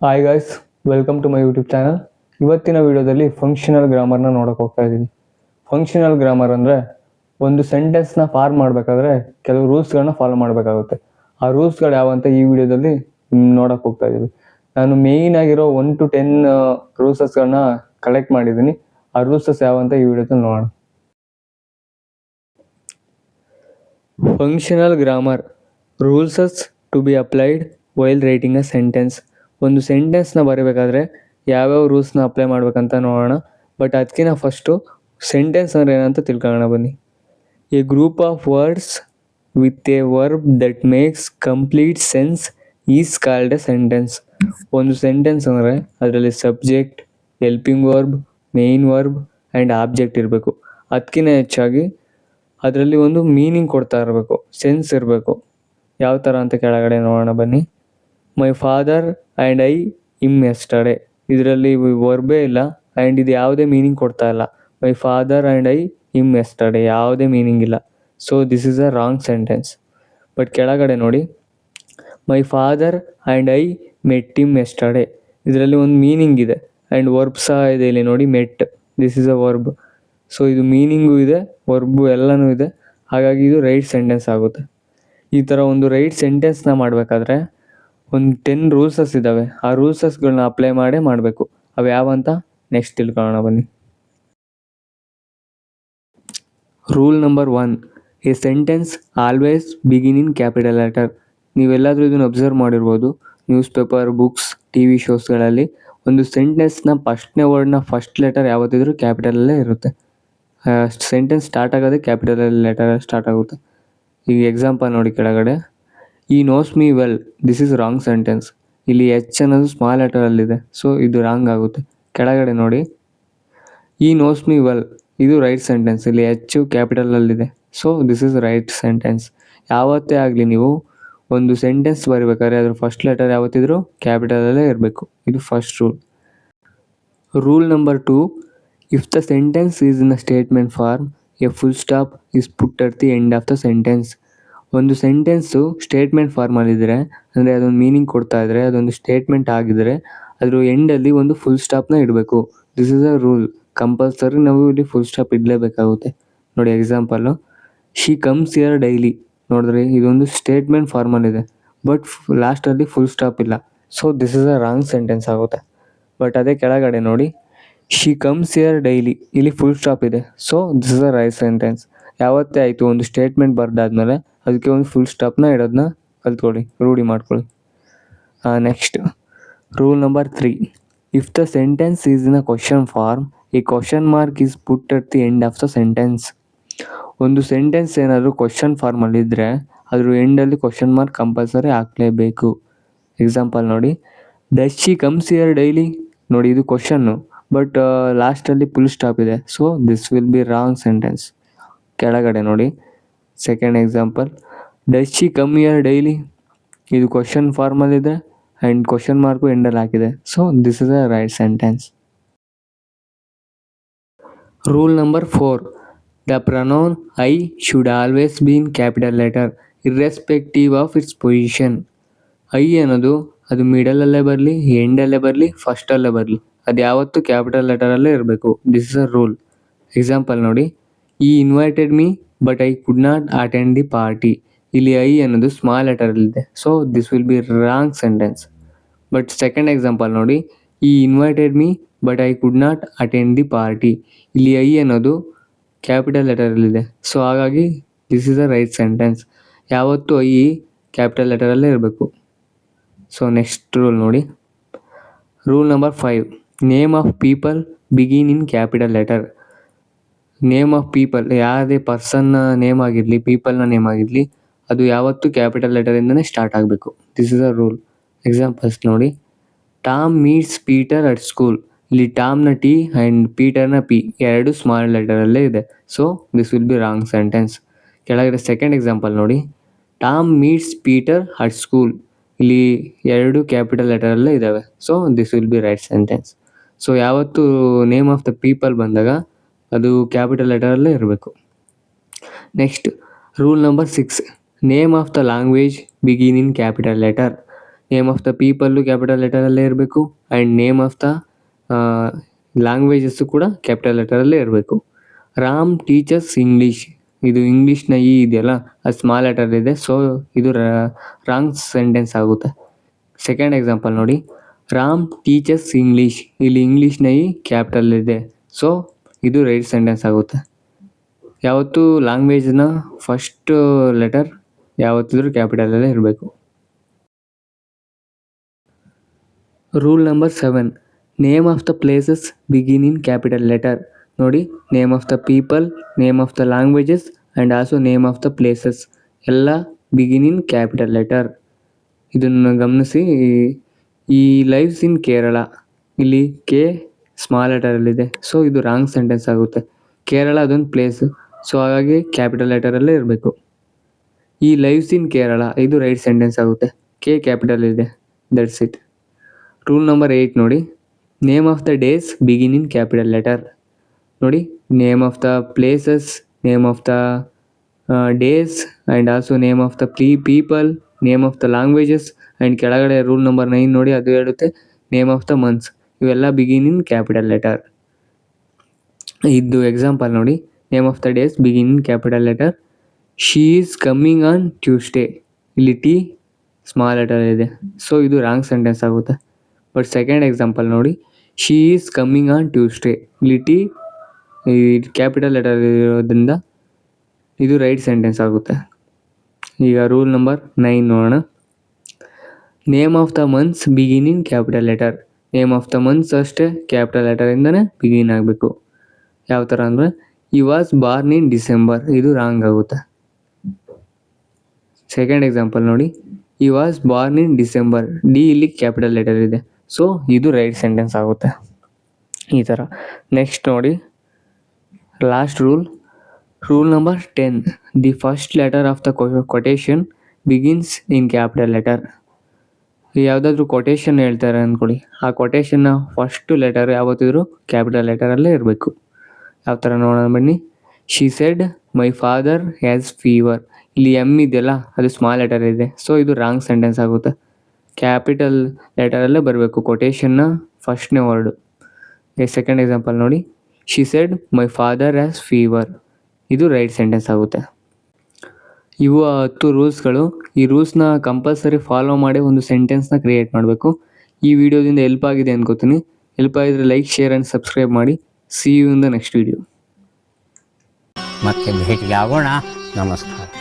Hi guys, welcome to my YouTube channel. ಇವತ್ತಿನ ವಿಡಿಯೋದಲ್ಲಿ functional ಗ್ರಾಮರ್ನ ನೋಡೋಕೆ ಹೋಗ್ತಾ ಇದ್ದೀನಿ. ಫಂಕ್ಷನಲ್ ಗ್ರಾಮರ್ ಅಂದರೆ ಒಂದು ಸೆಂಟೆನ್ಸ್ನ ಫಾರ್ಮ್ ಮಾಡಬೇಕಾದ್ರೆ ಕೆಲವು ರೂಲ್ಸ್ಗಳನ್ನ ಫಾಲೋ ಮಾಡಬೇಕಾಗುತ್ತೆ. ಆ ರೂಲ್ಸ್ಗಳು ಯಾವಂತ ಈ ವಿಡಿಯೋದಲ್ಲಿ ನೋಡೋಕೆ ಹೋಗ್ತಾ ಇದ್ದೀವಿ. ನಾನು ಮೇಯ್ನ್ ಆಗಿರೋ 1 to 10 ರೂಲ್ಸಸ್ಗಳನ್ನ ಕಲೆಕ್ಟ್ ಮಾಡಿದ್ದೀನಿ. ಆ ರೂಲ್ಸಸ್ ಯಾವಂತ ಈ ವಿಡಿಯೋದಲ್ಲಿ ನೋಡೋಣ. Functional grammar rules to be applied while writing a sentence. ಒಂದು ಸೆಂಟೆನ್ಸ್ನ ಬರೀಬೇಕಾದ್ರೆ ಯಾವ್ಯಾವ ರೂಲ್ಸ್ನ ಅಪ್ಲೈ ಮಾಡ್ಬೇಕಂತ ನೋಡೋಣ. ಬಟ್ ಅದಕ್ಕಿಂತ ಫಸ್ಟು ಸೆಂಟೆನ್ಸ್ ಅಂದರೆ ಏನಂತ ತಿಳ್ಕೊಳ್ಳೋಣ ಬನ್ನಿ. A group of words with A verb that makes complete sense is called A sentence. ಒಂದು ಸೆಂಟೆನ್ಸ್ ಅಂದರೆ ಅದರಲ್ಲಿ subject, helping verb, main verb and object ಇರಬೇಕು. ಅದಕ್ಕಿಂತ ಹೆಚ್ಚಾಗಿ ಅದರಲ್ಲಿ ಒಂದು ಮೀನಿಂಗ್ ಕೊಡ್ತಾ ಇರಬೇಕು, ಸೆನ್ಸ್ ಇರಬೇಕು. ಯಾವ ಥರ ಅಂತ ಕೆಳಗಡೆ ನೋಡೋಣ ಬನ್ನಿ. My father and I him yesterday, ಇದರಲ್ಲಿ ವರ್ಬೇ ಇಲ್ಲ ಆ್ಯಂಡ್ ಇದು ಯಾವುದೇ ಮೀನಿಂಗ್ ಕೊಡ್ತಾ ಇಲ್ಲ. My father and I him yesterday ಯಾವುದೇ ಮೀನಿಂಗ್ ಇಲ್ಲ. So this is a wrong sentence. But ಕೆಳಗಡೆ ನೋಡಿ, my father and I met him yesterday, ಇದರಲ್ಲಿ ಒಂದು ಮೀನಿಂಗ್ ಇದೆ ಆ್ಯಂಡ್ ವರ್ಬ್ ಸಹ ಇದೆ. ಇಲ್ಲಿ ನೋಡಿ, met, this is a verb. So ಇದು ಮೀನಿಂಗು ಇದೆ, ವರ್ಬು ಎಲ್ಲನೂ ಇದೆ. ಹಾಗಾಗಿ ಇದು ರೈಟ್ ಸೆಂಟೆನ್ಸ್ ಆಗುತ್ತೆ. ಈ ಥರ ಒಂದು ರೈಟ್ ಸೆಂಟೆನ್ಸ್ನ ಮಾಡಬೇಕಾದ್ರೆ ಒಂದು 10 ರೂಲ್ಸಸ್ ಇದ್ದಾವೆ. ಆ ರೂಲ್ಸಸ್ಗಳನ್ನ ಅಪ್ಲೈ ಮಾಡಬೇಕು. ಅವು ಯಾವಂತ ನೆಕ್ಸ್ಟ್ ತಿಳ್ಕೊಳ್ಳೋಣ ಬನ್ನಿ. Rule number 1, a sentence always begin in capital letter. ನೀವೆಲ್ಲಾದರೂ ಇದನ್ನು ಅಬ್ಸರ್ವ್ ಮಾಡಿರ್ಬೋದು. ನ್ಯೂಸ್ ಪೇಪರ್, ಬುಕ್ಸ್, TV ಶೋಸ್ಗಳಲ್ಲಿ ಒಂದು ಸೆಂಟೆನ್ಸ್ನ ಫಸ್ಟ್ನೇ ವರ್ಡ್ನ ಫಸ್ಟ್ ಲೆಟರ್ ಯಾವತ್ತಿದ್ರೂ ಕ್ಯಾಪಿಟಲಲ್ಲೇ ಇರುತ್ತೆ. ಸೆಂಟೆನ್ಸ್ ಸ್ಟಾರ್ಟ್ ಆಗೋದೇ ಕ್ಯಾಪಿಟಲ್ ಲೆಟರ್ ಸ್ಟಾರ್ಟ್ ಆಗುತ್ತೆ. ಈಗ ಎಕ್ಸಾಂಪಲ್ ನೋಡಿ ಕೆಳಗಡೆ, he knows me well, this is wrong sentence. ಇಲ್ಲಿ ಎಚ್ ಅನ್ನೋದು ಸ್ಮಾಲ್ ಲೆಟರಲ್ಲಿದೆ, ಸೊ ಇದು ರಾಂಗ್ ಆಗುತ್ತೆ. ಕೆಳಗಡೆ ನೋಡಿ, ಈ ನೋಸ್ ಮೀ ವೆಲ್, ಇದು ರೈಟ್ ಸೆಂಟೆನ್ಸ್. ಇಲ್ಲಿ ಎಚ್ ಕ್ಯಾಪಿಟಲಲ್ಲಿದೆ, so this is right sentence. ಯಾವತ್ತೇ ಆಗಲಿ ನೀವು ಒಂದು ಸೆಂಟೆನ್ಸ್ ಬರೀಬೇಕಾದ್ರೆ ಅದ್ರ ಫಸ್ಟ್ ಲೆಟರ್ ಯಾವತ್ತಿದ್ರೂ ಕ್ಯಾಪಿಟಲಲ್ಲೇ ಇರಬೇಕು. ಇದು first rule. Rule number 2, if the sentence is in a statement form, a full stop is put at the end of the sentence. ಒಂದು ಸೆಂಟೆನ್ಸು ಸ್ಟೇಟ್ಮೆಂಟ್ ಫಾರ್ಮಲ್ಲಿದ್ದರೆ, ಅಂದರೆ ಅದೊಂದು ಮೀನಿಂಗ್ ಕೊಡ್ತಾ ಇದ್ದರೆ, ಅದೊಂದು ಸ್ಟೇಟ್ಮೆಂಟ್ ಆಗಿದ್ದರೆ ಅದ್ರ ಎಂಡಲ್ಲಿ ಒಂದು ಫುಲ್ ಸ್ಟಾಪ್ನ ಇಡಬೇಕು. This is a rule. Compulsory ನಾವು ಇಲ್ಲಿ ಫುಲ್ ಸ್ಟಾಪ್ ಇಡಲೇಬೇಕಾಗುತ್ತೆ. ನೋಡಿ example, she comes here daily. ನೋಡಿದ್ರೆ ಇದೊಂದು ಸ್ಟೇಟ್ಮೆಂಟ್ ಫಾರ್ಮಲ್ಲಿದೆ, ಬಟ್ ಲಾಸ್ಟಲ್ಲಿ ಫುಲ್ ಸ್ಟಾಪ್ ಇಲ್ಲ. So this is a wrong sentence ಆಗುತ್ತೆ. ಬಟ್ ಅದೇ ಕೆಳಗಡೆ ನೋಡಿ, ಶಿ ಕಮ್ಸ್ ಹಿಯರ್ ಡೈಲಿ, ಇಲ್ಲಿ ಫುಲ್ ಸ್ಟಾಪ್ ಇದೆ. So this is a right sentence. ಯಾವತ್ತೇ ಆಯಿತು ಒಂದು ಸ್ಟೇಟ್ಮೆಂಟ್ ಬರೆದಾದ್ಮೇಲೆ ಅದಕ್ಕೆ ಒಂದು ಫುಲ್ ಸ್ಟಾಪ್ನ ಇಡೋದನ್ನ ಕಲ್ತ್ಕೊಳ್ಳಿ, ರೂಢಿ ಮಾಡ್ಕೊಳ್ಳಿ. Next rule number 3, if the sentence is in a question form, a question mark is put at the end of the sentence. ಒಂದು ಸೆಂಟೆನ್ಸ್ ಏನಾದರೂ ಕ್ವಶನ್ ಫಾರ್ಮಲ್ಲಿದ್ದರೆ ಅದ್ರ ಎಂಡಲ್ಲಿ ಕ್ವಶನ್ ಮಾರ್ಕ್ ಕಂಪಲ್ಸರಿ ಹಾಕಲೇಬೇಕು. ಎಕ್ಸಾಂಪಲ್ ನೋಡಿ, does she comes here daily. ನೋಡಿ ಇದು question, but ಲಾಸ್ಟಲ್ಲಿ ಫುಲ್ ಸ್ಟಾಪ್ ಇದೆ. So this will be wrong sentence. ಕೆಳಗಡೆ ನೋಡಿ, second example, does she come here daily, ಇದು ಕ್ವಶನ್ ಫಾರ್ಮಲ್ಲಿದೆ ಆ್ಯಂಡ್ ಕ್ವಶನ್ ಮಾರ್ಕು ಎಂಡಲ್ಲಿ ಹಾಕಿದೆ. So this is a right sentence. Rule number 4, the pronoun I should always B in capital letter irrespective of its position. I ಅನ್ನೋದು ಅದು ಮಿಡಲಲ್ಲೇ ಬರಲಿ, ಎಂಡಲ್ಲೇ ಬರಲಿ, ಫಸ್ಟಲ್ಲೇ ಬರಲಿ, ಅದು ಯಾವತ್ತೂ capital ಲೆಟರಲ್ಲೇ ಇರಬೇಕು. This is a rule. Example ನೋಡಿ, he invited me but I could not attend the party. ಇಲ್ಲಿ ಐ ಅನ್ನೋದು ಸ್ಮಾಲ್ ಲೆಟರಲ್ಲಿದೆ. So this will be wrong sentence. But second example ನೋಡಿ, he invited me but I could not attend the party. ಇಲ್ಲಿ I ಅನ್ನೋದು capital ಲೆಟರಲ್ಲಿದೆ. So ಹಾಗಾಗಿ this is a right sentence. ಯಾವತ್ತೂ I capital ಲೆಟರಲ್ಲೇ ಇರಬೇಕು. ಸೊ ನೆಕ್ಸ್ಟ್ ರೂಲ್ ನೋಡಿ, rule number 5, name of people begin in capital letter. Name of people, ಯಾವುದೇ ಪರ್ಸನ್ನ ನೇಮ್ ಆಗಿರಲಿ, ಪೀಪಲ್ನ ನೇಮ್ ಆಗಿರಲಿ, ಅದು ಯಾವತ್ತೂ ಕ್ಯಾಪಿಟಲ್ ಲೆಟರಿಂದನೇ ಸ್ಟಾರ್ಟ್ ಆಗಬೇಕು. This is a rule. Examples ನೋಡಿ, Tom meets Peter at school. ಇಲ್ಲಿ ಟಾಮ್ನ ಟಿ ಆ್ಯಂಡ್ ಪೀಟರ್ನ ಪಿ ಎರಡು ಸ್ಮಾಲ್ ಲೆಟರಲ್ಲೇ ಇದೆ. So this will be wrong sentence. ಕೆಳಗಡೆ ಸೆಕೆಂಡ್ ಎಕ್ಸಾಂಪಲ್ ನೋಡಿ, Tom meets Peter at school. ಇಲ್ಲಿ ಎರಡು ಕ್ಯಾಪಿಟಲ್ ಲೆಟರಲ್ಲೇ ಇದ್ದಾವೆ. So this will be right sentence. So ಯಾವತ್ತೂ ನೇಮ್ ಆಫ್ ದ ಪೀಪಲ್ ಬಂದಾಗ ಅದು ಕ್ಯಾಪಿಟಲ್ ಲೆಟರಲ್ಲೇ ಇರಬೇಕು. Next rule number 6, name of the language begin in capital letter. Name of the people capital ಲೆಟರಲ್ಲೇ ಇರಬೇಕು and name of the languages ಕೂಡ capital ಲೆಟರಲ್ಲೇ ಇರಬೇಕು. ರಾಮ್ ಟೀಚರ್ಸ್ ಇಂಗ್ಲೀಷ್, ಇದು ಇಂಗ್ಲೀಷ್ನ ಈ ಇದೆಯಲ್ಲ ಅದು ಸ್ಮಾಲ್ ಲೆಟರ್ ಇದೆ, ಸೊ ಇದು ರಾಂಗ್ ಸೆಂಟೆನ್ಸ್ ಆಗುತ್ತೆ. ಸೆಕೆಂಡ್ ಎಕ್ಸಾಂಪಲ್ ನೋಡಿ, ರಾಮ್ ಟೀಚರ್ಸ್ ಇಂಗ್ಲೀಷ್, ಇಲ್ಲಿ ಇಂಗ್ಲೀಷ್ನ ಈ ಕ್ಯಾಪಿಟಲ್ ಇದೆ, ಸೊ ಇದು ರೈಟ್ ಸೆಂಟೆನ್ಸ್ ಆಗುತ್ತೆ. ಯಾವತ್ತು ಲ್ಯಾಂಗ್ವೇಜ್ನ ಫಸ್ಟ್ ಲೆಟರ್ ಯಾವತ್ತಿದ್ರೂ ಕ್ಯಾಪಿಟಲಲ್ಲೇ ಇರಬೇಕು. Rule number 7, name of the places begin in capital letter. ನೋಡಿ, name of the people, name of the languages and also name of the places ಎಲ್ಲ ಬಿಗಿನ್ ಇನ್ ಕ್ಯಾಪಿಟಲ್ ಲೆಟರ್. ಇದನ್ನು ಗಮನಿಸಿ. He lives in Kerala, ಇಲ್ಲಿ K small ಲೆಟರಲ್ಲಿದೆ, so ಇದು wrong sentence ಆಗುತ್ತೆ. ಕೇರಳ ಅದೊಂದು place, so ಹಾಗಾಗಿ ಕ್ಯಾಪಿಟಲ್ ಲೆಟರಲ್ಲೇ ಇರಬೇಕು. ಈ ಲೈವ್ಸ್ ಇನ್ ಕೇರಳ ಇದು ರೈಟ್ ಸೆಂಟೆನ್ಸ್ ಆಗುತ್ತೆ, ಕೆ ಕ್ಯಾಪಿಟಲ್ ಇದೆ, ದಟ್ಸ್ ಇಟ್. ರೂಲ್ ನಂಬರ್ 8 ನೋಡಿ, name of the days begin in capital letter. ನೋಡಿ, name of the places, name of the days and also name of the people, name of the languages and ಕೆಳಗಡೆ rule number 9 ನೋಡಿ, ಅದು ಹೇಳುತ್ತೆ name of the months, ಇವೆಲ್ಲ begin in capital letter. ಇದು example ನೋಡಿ, name of the days begin in capital letter. She is coming on Tuesday, ಇಲ್ಲಿ T small letter ಇದೆ, so ಇದು ರಾಂಗ್ ಸೆಂಟೆನ್ಸ್ ಆಗುತ್ತೆ. ಬಟ್ ಸೆಕೆಂಡ್ ಎಕ್ಸಾಂಪಲ್ ನೋಡಿ, she is coming on Tuesday, ಇಲ್ಲಿ T capital letter ಇರೋದ್ರಿಂದ ಇದು right sentence ಆಗುತ್ತೆ. ಈಗ ರೂಲ್ ನಂಬರ್ 9 ನೋಡೋಣ. Name of the months begin in capital letter. Name of the months ಅಷ್ಟೇ ಕ್ಯಾಪಿಟಲ್ ಲೆಟರಿಂದನೇ ಬಿಗಿನ್ ಆಗಬೇಕು. ಯಾವ ಥರ ಅಂದರೆ, ಈ ವಾಸ್ ಬಾರ್ನ್ ಇನ್ ಡಿಸೆಂಬರ್, ಇದು ರಾಂಗ್ ಆಗುತ್ತೆ. ಸೆಕೆಂಡ್ ಎಕ್ಸಾಂಪಲ್ ನೋಡಿ, ಈ was born in December, D ಇಲ್ಲಿ ಕ್ಯಾಪಿಟಲ್ ಲೆಟರ್ ಇದೆ, ಸೊ ಇದು ರೈಟ್ ಸೆಂಟೆನ್ಸ್ ಆಗುತ್ತೆ. ಈ ಥರ. ನೆಕ್ಸ್ಟ್ ನೋಡಿ, last rule number 10, the first letter of the quotation begins in capital letter. ಯಾವುದಾದ್ರೂ ಕೊಟೇಶನ್ ಹೇಳ್ತಾರೆ ಅಂದ್ಕೊಳ್ಳಿ, ಆ ಕೊಟೇಶನ್ನ ಫಸ್ಟು ಲೆಟರ್ ಯಾವತ್ತಿದ್ರೂ ಕ್ಯಾಪಿಟಲ್ ಲೆಟರಲ್ಲೇ ಇರಬೇಕು. ಯಾವ ಥರ ನೋಡೋಣ ಬನ್ನಿ. She said my father has fever, ಇಲ್ಲಿ ಎಮ್ ಇದೆಯಲ್ಲ ಅದು ಸ್ಮಾಲ್ ಲೆಟರ್ ಇದೆ, ಸೊ ಇದು ರಾಂಗ್ ಸೆಂಟೆನ್ಸ್ ಆಗುತ್ತೆ. ಕ್ಯಾಪಿಟಲ್ ಲೆಟರಲ್ಲೇ ಬರಬೇಕು ಕೊಟೇಶನ್ನ ಫಸ್ಟ್ನೇ ವರ್ಡು. ಸೆಕೆಂಡ್ ಎಕ್ಸಾಂಪಲ್ ನೋಡಿ, she said my father has fever, ಇದು ರೈಟ್ ಸೆಂಟೆನ್ಸ್ ಆಗುತ್ತೆ. ಇವು 10 ರೂಲ್ಸ್ಗಳು. ಈ ರೂಲ್ಸ್ನ ಕಂಪಲ್ಸರಿ ಫಾಲೋ ಮಾಡಿ ಒಂದು ಸೆಂಟೆನ್ಸ್ನ ಕ್ರಿಯೇಟ್ ಮಾಡಬೇಕು. ಈ ವಿಡಿಯೋದಿಂದ ಹೆಲ್ಪ್ ಆಗಿದೆ ಅನ್ಕೋತೀನಿ. ಹೆಲ್ಪ್ ಆಗಿದ್ರೆ ಲೈಕ್, ಶೇರ್ ಆ್ಯಂಡ್ ಸಬ್ಸ್ಕ್ರೈಬ್ ಮಾಡಿ. See you in the next video. ಮತ್ತೆ ಭೇಟಿಯಾಗೋಣ. ನಮಸ್ಕಾರ.